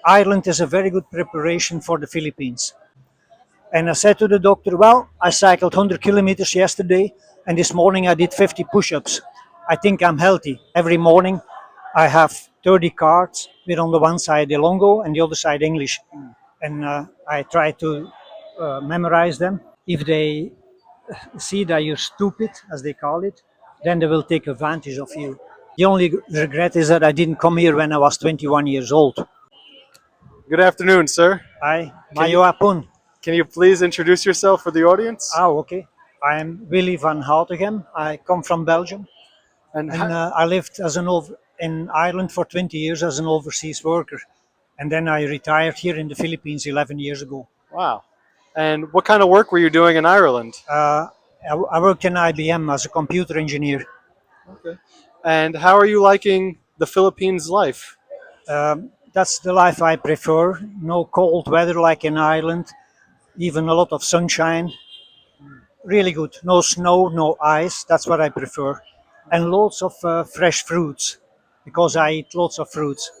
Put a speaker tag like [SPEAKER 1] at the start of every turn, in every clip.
[SPEAKER 1] Ireland is a very good preparation for the Philippines. And I said to the doctor, well, I cycled 100 kilometers yesterday, and this morning I did 50 push ups. I think I'm healthy. Every morning I have 30 cards with on the one side the Longo and the other side English. And I try to memorize them. If they see that you're stupid, as they call it, then they will take advantage of you. The only regret is that I didn't come here when I was 21 years old.
[SPEAKER 2] Good afternoon, sir.
[SPEAKER 1] Hi,
[SPEAKER 2] Can you,
[SPEAKER 1] Mayo Apun.
[SPEAKER 2] can you please introduce yourself for the audience?
[SPEAKER 1] Oh, okay. I'm Willy van Houtegem. I come from Belgium,
[SPEAKER 2] And
[SPEAKER 1] and I lived in Ireland for 20 years as an overseas worker, and then I retired here in the Philippines 11 years ago.
[SPEAKER 2] wow. And what kind of work were you doing in Ireland?
[SPEAKER 1] I worked in IBM as a computer engineer.
[SPEAKER 2] Okay. And how are you liking the Philippines life?
[SPEAKER 1] That's the life I prefer. No cold weather like in Ireland, even a lot of sunshine. Really good. No snow, no ice. That's what I prefer. And lots of fresh fruits because I eat lots of fruits.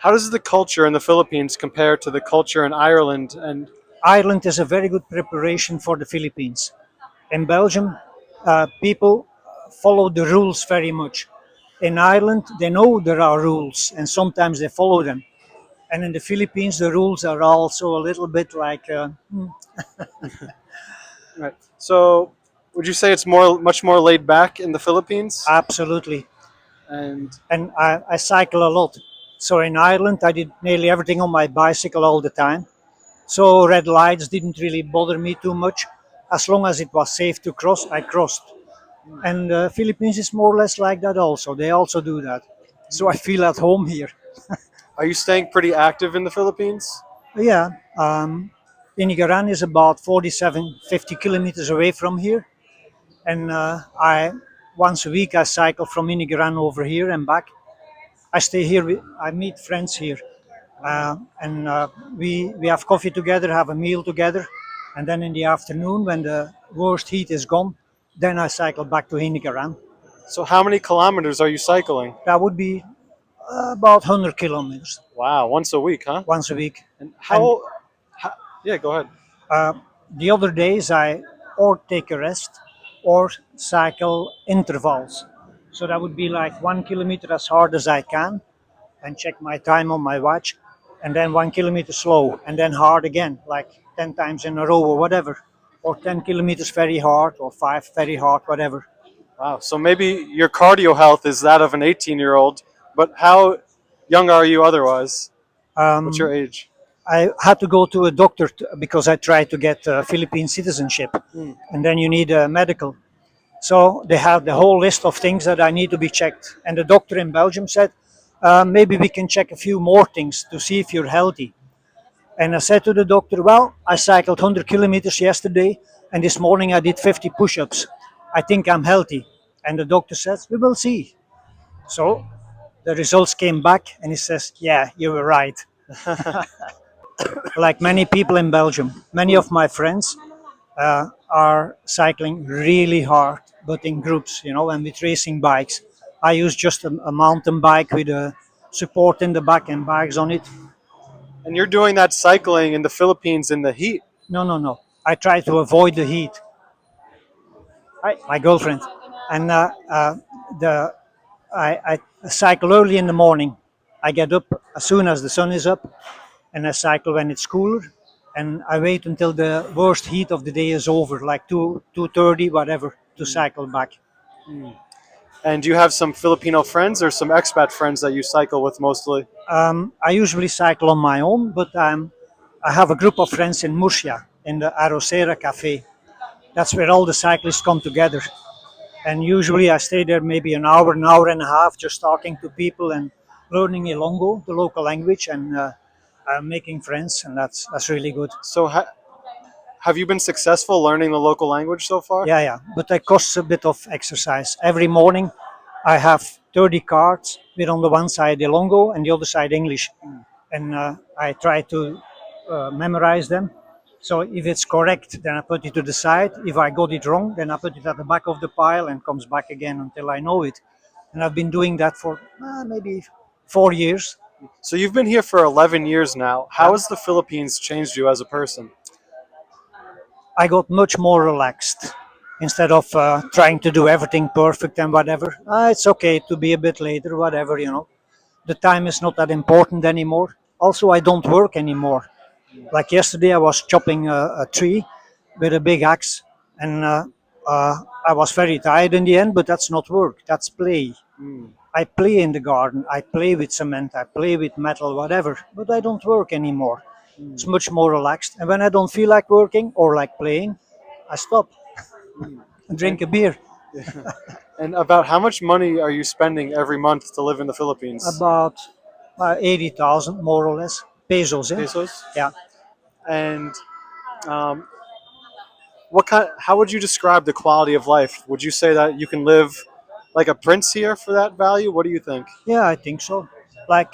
[SPEAKER 2] How does the culture in the Philippines compare to the culture in Ireland? And
[SPEAKER 1] Ireland is a very good preparation for the Philippines. In Belgium, people follow the rules very much. In Ireland, they know there are rules and sometimes they follow them. And in the Philippines, the rules are also a little bit like
[SPEAKER 2] right. So, would you say it's much more laid back in the Philippines?
[SPEAKER 1] absolutely.
[SPEAKER 2] And
[SPEAKER 1] And I cycle a lot. So in Ireland, I did nearly everything on my bicycle all the time. So red lights didn't really bother me too much. As long as it was safe to cross, I crossed. And Philippines is more or less like that also. They also do that. So I feel at home here.
[SPEAKER 2] are you staying pretty active in the Philippines?
[SPEAKER 1] Yeah, Inigaran is about 47, 50 kilometers away from here. And I once a week I cycle from Inigaran over here and back. I stay here. I meet friends here, and we have coffee together, have a meal together, and then in the afternoon, when the worst heat is gone, then I cycle back to Hinigaran.
[SPEAKER 2] So, how many kilometers are you cycling?
[SPEAKER 1] That would be about 100 kilometers
[SPEAKER 2] Wow, once a week, huh?
[SPEAKER 1] once a week.
[SPEAKER 2] And
[SPEAKER 1] And
[SPEAKER 2] how yeah, go ahead.
[SPEAKER 1] uh, the other days, I or take a rest or cycle intervals. So that would be like 1 kilometer as hard as I can, and check my time on my watch, and then 1 kilometer slow, and then hard again, like 10 times in a row or whatever, or 10 kilometers very hard, or 5 very hard, whatever.
[SPEAKER 2] Wow. So maybe your cardio health is that of an 18-year-old, but how young are you otherwise? What's your age?
[SPEAKER 1] I had to go to a doctor because I tried to get Philippine citizenship, and then you need a medical. So they have the whole list of things that I need to be checked. And the doctor in Belgium said, maybe we can check a few more things to see if you're healthy. And I said to the doctor, well, I cycled 100 kilometers yesterday, and this morning I did 50 push ups. I think I'm healthy. And the doctor says, we will see. So the results came back, and he says, yeah, you were right. Like many people in Belgium, many of my friends are cycling really hard, but in groups, and with racing bikes. I use just a mountain bike with a support in the back and bags on it.
[SPEAKER 2] And you're doing that cycling in the Philippines in the heat.
[SPEAKER 1] No, no, no. I try to avoid the heat. My girlfriend, and the I cycle early in the morning. I get up as soon as the sun is up, and I cycle when it's cooler. And I wait until the worst heat of the day is over, like 2:30, whatever, to cycle back.
[SPEAKER 2] And do you have some Filipino friends or some expat friends that you cycle with mostly?
[SPEAKER 1] I usually cycle on my own, but I have a group of friends in Murcia in the Arrocera Cafe. That's where all the cyclists come together. And usually I stay there maybe an hour and a half, just talking to people and learning Ilongo, the local language, and making friends, and that's really good.
[SPEAKER 2] So have you been successful learning the local language so far?
[SPEAKER 1] Yeah, yeah, but it costs a bit of exercise. Every morning I have 30 cards with on the one side Ilongo and the other side English, and I try to memorize them. So if it's correct, then I put it to the side. If I got it wrong, then I put it at the back of the pile and comes back again until I know it. And I've been doing that for maybe 4 years.
[SPEAKER 2] So you've been here for 11 years now. How
[SPEAKER 1] Yeah.
[SPEAKER 2] has the Philippines changed you as a person?
[SPEAKER 1] I got much more relaxed instead of trying to do everything perfect and whatever. It's okay to be a bit later, whatever. The time is not that important anymore. Also, I don't work anymore. Like yesterday, I was chopping a tree with a big axe, and I was very tired in the end, but that's not work, that's play.
[SPEAKER 2] Mm.
[SPEAKER 1] I play in the garden, I play with cement, I play with metal, whatever, but I don't work anymore. It's
[SPEAKER 2] Mm.
[SPEAKER 1] much more relaxed. And when I don't feel like working or like playing, I stop
[SPEAKER 2] Mm.
[SPEAKER 1] and
[SPEAKER 2] And
[SPEAKER 1] drink a beer.
[SPEAKER 2] and about how much money are you spending every month to live in the Philippines?
[SPEAKER 1] About 80,000 more or less pesos, eh?
[SPEAKER 2] Pesos.
[SPEAKER 1] Yeah.
[SPEAKER 2] And um, what kind? How would you describe the quality of life? Would you say that you can live like a prince here for that value? What do you think?
[SPEAKER 1] Yeah, I think so. Like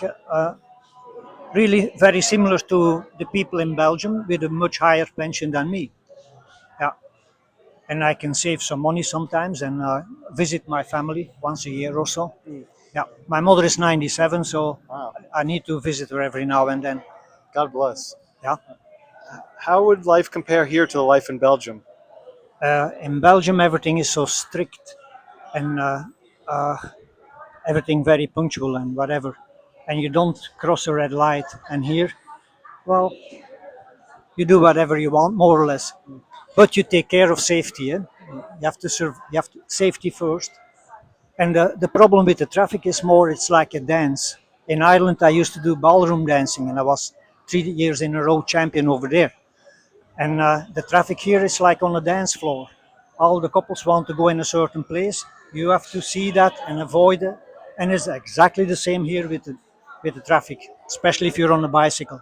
[SPEAKER 1] really very similar to the people in Belgium with a much higher pension than me. Yeah, and I can save some money sometimes and visit my family once a year or so.
[SPEAKER 2] Mm.
[SPEAKER 1] Yeah, my mother is 97, so
[SPEAKER 2] Wow.
[SPEAKER 1] I need to visit her every now and then.
[SPEAKER 2] God bless.
[SPEAKER 1] Yeah,
[SPEAKER 2] How would life compare here to the life in Belgium?
[SPEAKER 1] in Belgium everything is so strict and everything very punctual and whatever, and you don't cross a red light. And here, well, you do whatever you want more or less, but you take care of safety. Eh? You have to serve. You have to, safety first. And the problem with the traffic is more, it's like a dance. In Ireland, I used to do ballroom dancing, and I was 3 years in a row champion over there. And the traffic here is like on a dance floor. All the couples want to go in a certain place. You have to see that and avoid it. And it's exactly the same here with the traffic, especially if you're on a bicycle.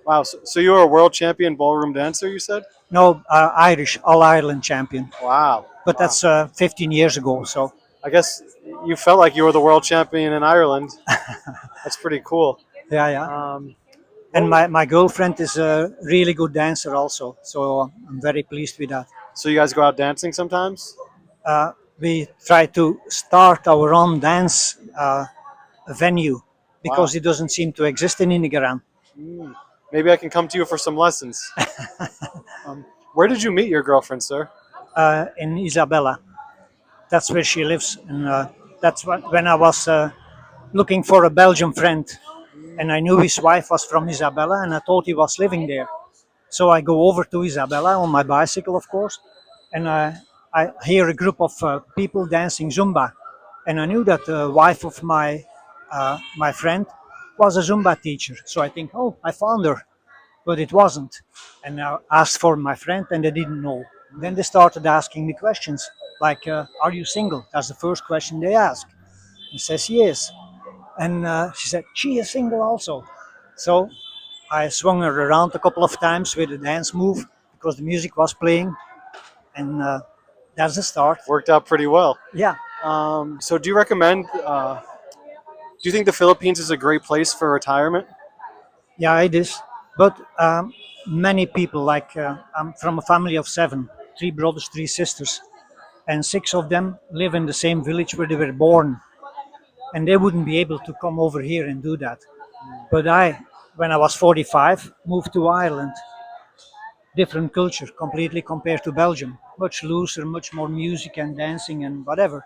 [SPEAKER 2] Wow. So you were a world champion ballroom dancer, you said?
[SPEAKER 1] No, Irish, All Ireland champion.
[SPEAKER 2] Wow.
[SPEAKER 1] But
[SPEAKER 2] Wow.
[SPEAKER 1] that's 15 years ago. So
[SPEAKER 2] I guess you felt like you were the world champion in Ireland. That's pretty cool.
[SPEAKER 1] yeah, yeah.
[SPEAKER 2] Um,
[SPEAKER 1] And
[SPEAKER 2] what,
[SPEAKER 1] my girlfriend is a really good dancer also, so I'm very pleased with that.
[SPEAKER 2] so you guys go out dancing sometimes?
[SPEAKER 1] We try to start our own dance venue
[SPEAKER 2] Wow.
[SPEAKER 1] because it doesn't seem to exist in Inigaran.
[SPEAKER 2] Mm. Maybe I can come to you for some lessons. Um, where did you meet your girlfriend, sir?
[SPEAKER 1] In Isabella. That's where she lives, and that's when I was looking for a Belgian friend, and I knew his wife was from Isabella, and I thought he was living there. So I go over to Isabella on my bicycle, of course, and I hear a group of people dancing Zumba. And I knew that the wife of my friend was a Zumba teacher. So I think, oh, I found her, but it wasn't. And I asked for my friend, and they didn't know. Then they started asking me questions like, "Are you single?" That's the first question they ask. He says yes, and she said she is single also. So I swung her around a couple of times with a dance move because the music was playing, and that's the start.
[SPEAKER 2] Worked out pretty well.
[SPEAKER 1] Yeah,
[SPEAKER 2] So do you recommend? Do you think the Philippines is a great place for retirement?
[SPEAKER 1] yeah, it is. But many people, like I'm from a family of seven, three brothers, three sisters, and six of them live in the same village where they were born, and they wouldn't be able to come over here and do that. But when I was 45, moved to Ireland. Different culture completely compared to Belgium. Much looser, much more music and dancing and whatever.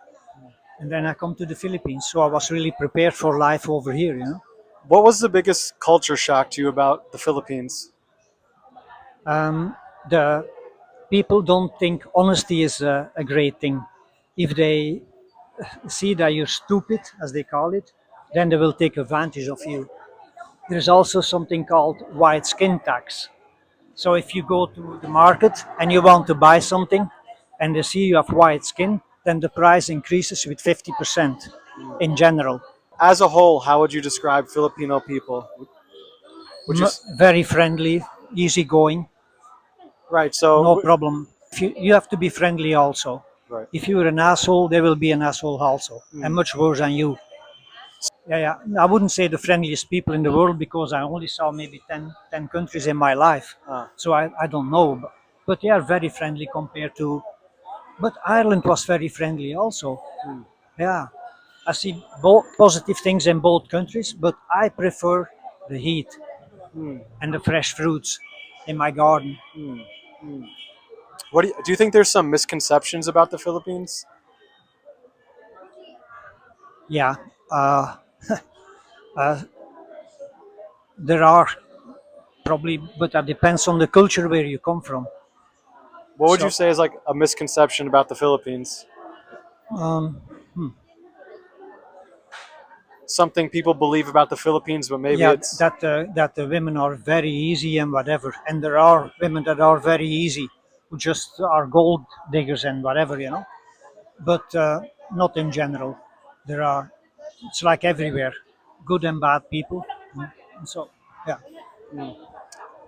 [SPEAKER 1] And then I come to the Philippines, so I was really prepared for life over here.
[SPEAKER 2] What was the biggest culture shock to you about the Philippines?
[SPEAKER 1] The people don't think honesty is a great thing. If they see that you're stupid, as they call it, then they will take advantage of you. There's also something called white skin tax. So if you go to the market and you want to buy something and they see you have white skin, then the price increases with 50% in general.
[SPEAKER 2] As a whole, how would you describe Filipino people? Would you?
[SPEAKER 1] Very friendly, easygoing,
[SPEAKER 2] Right.
[SPEAKER 1] no
[SPEAKER 2] So
[SPEAKER 1] problem. You have to be friendly also.
[SPEAKER 2] right.
[SPEAKER 1] If you're an asshole, they will be an asshole also, and
[SPEAKER 2] Hmm.
[SPEAKER 1] much worse than you. Yeah, yeah. I wouldn't say the friendliest people in the world because I only saw maybe 10 countries in my life.
[SPEAKER 2] Ah.
[SPEAKER 1] So I don't know. But they are very friendly compared to. But Ireland was very friendly also.
[SPEAKER 2] Hmm.
[SPEAKER 1] Yeah. I see both positive things in both countries, but I prefer the heat and the fresh fruits in my garden.
[SPEAKER 2] What do you think? There's some misconceptions about the Philippines?
[SPEAKER 1] Yeah, uh, uh, there are probably, but that depends on the culture where you come from.
[SPEAKER 2] What would you
[SPEAKER 1] So,
[SPEAKER 2] say is like a misconception about the Philippines?
[SPEAKER 1] um,
[SPEAKER 2] Something people believe about the Philippines, but maybe
[SPEAKER 1] yeah,
[SPEAKER 2] it's
[SPEAKER 1] that the women are very easy and whatever, and there are women that are very easy, who just are gold diggers and whatever, But not in general. There are. It's like everywhere, good and bad people. So, yeah,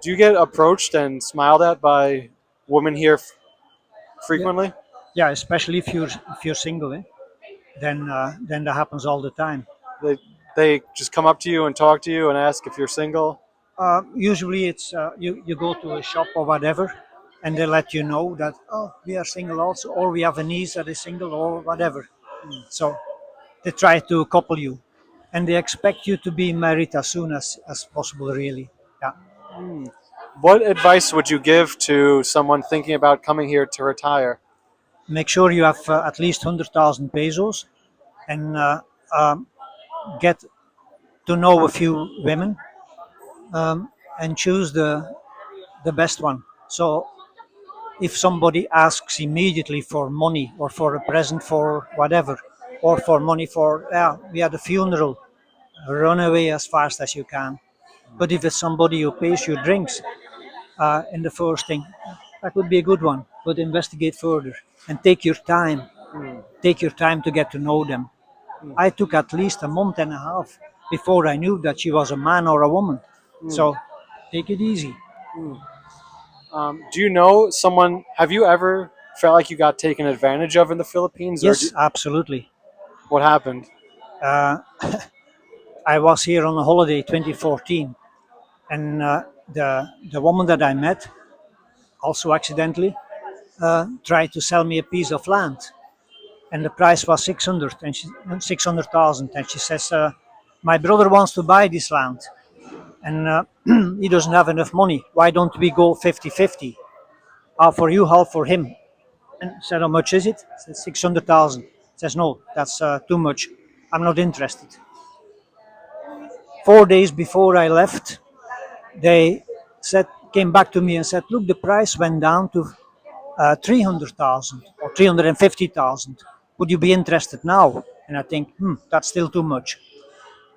[SPEAKER 2] do you get approached and smiled at by women here
[SPEAKER 1] yeah,
[SPEAKER 2] frequently?
[SPEAKER 1] yeah. Especially if you're single, then that happens all the time.
[SPEAKER 2] They they just come up to you and talk to you and ask if you're single.
[SPEAKER 1] Usually, it's you go to a shop or whatever, and they let you know that, oh, we are single also, or we have a niece that is single or whatever. So they try to couple you, and they expect you to be married as soon as possible. Really, yeah.
[SPEAKER 2] What advice would you give to someone thinking about coming here to retire?
[SPEAKER 1] Make sure you have at least 100,000 pesos, and um, get to know a few women, and choose the best one. So if somebody asks immediately for money or for a present for whatever, or for money for, yeah, we had a funeral, run away as fast as you can. But if it's somebody who pays your drinks in the first thing, that would be a good one. But investigate further and take your time. Take your time to get to know them. I took at least a month and a half before I knew that she was a man or a woman. So take it easy.
[SPEAKER 2] Do you know someone? Have you ever felt like you got taken advantage of in the Philippines, or
[SPEAKER 1] Yes, absolutely.
[SPEAKER 2] what happened?
[SPEAKER 1] Uh, I was here on a holiday 2014, and the woman that I met, also accidentally, tried to sell me a piece of land, and the price was 600 and 600,000, and she says, my brother wants to buy this land, and he doesn't have enough money. Why don't we go 50-50? Half for you, half for him. And I said, how much is it? I said, 600,000. Says, no, that's too much. I'm not interested. 4 days before I left, they came back to me and said, look, the price went down to 300,000 or 350,000. Would you be interested now? And I think, that's still too much.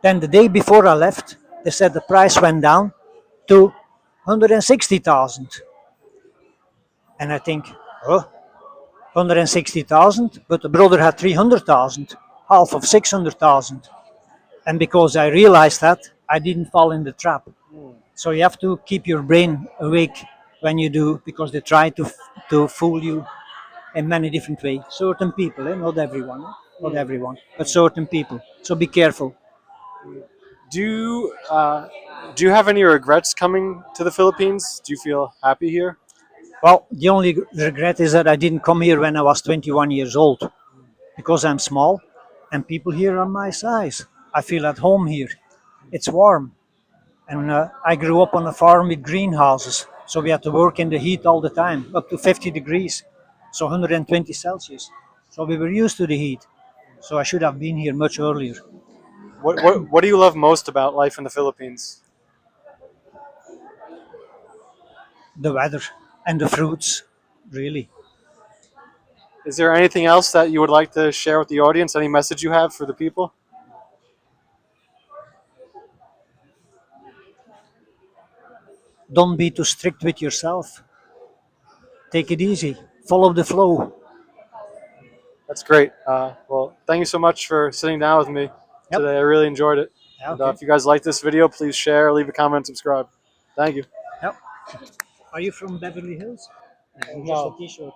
[SPEAKER 1] Then the day before I left, they said the price went down to 160,000. And I think, oh, 160,000, but the brother had 300,000, half of 600,000. And because I realized that, I didn't fall in the trap. So you have to keep your brain awake when you do, because they try to fool you in many different ways. Certain people, not everyone, not everyone, but certain people. So be careful.
[SPEAKER 2] Do you do you have any regrets coming to the Philippines? Do you feel happy here?
[SPEAKER 1] Well, the only regret is that I didn't come here when I was 21 years old, because I'm small and people here are my size. I feel at home here. It's warm. And I grew up on a farm with greenhouses. So we had to work in the heat all the time, up to 50 degrees, so 120 Celsius. So we were used to the heat. So I should have been here much earlier.
[SPEAKER 2] What do you love most about life in the Philippines?
[SPEAKER 1] The weather and the fruits, really.
[SPEAKER 2] Is there anything else that you would like to share with the audience? Any message you have for the people?
[SPEAKER 1] Don't be too strict with yourself. Take it easy. Follow the flow.
[SPEAKER 2] That's great. Well, thank you so much for sitting down with me
[SPEAKER 1] Yep.
[SPEAKER 2] today. I really enjoyed it.
[SPEAKER 1] Yeah,
[SPEAKER 2] And
[SPEAKER 1] okay.
[SPEAKER 2] if you guys like this video, please share, leave a comment, subscribe. Thank you.
[SPEAKER 1] Yep. Are you from Beverly Hills? Just a
[SPEAKER 2] No.
[SPEAKER 1] t-shirt.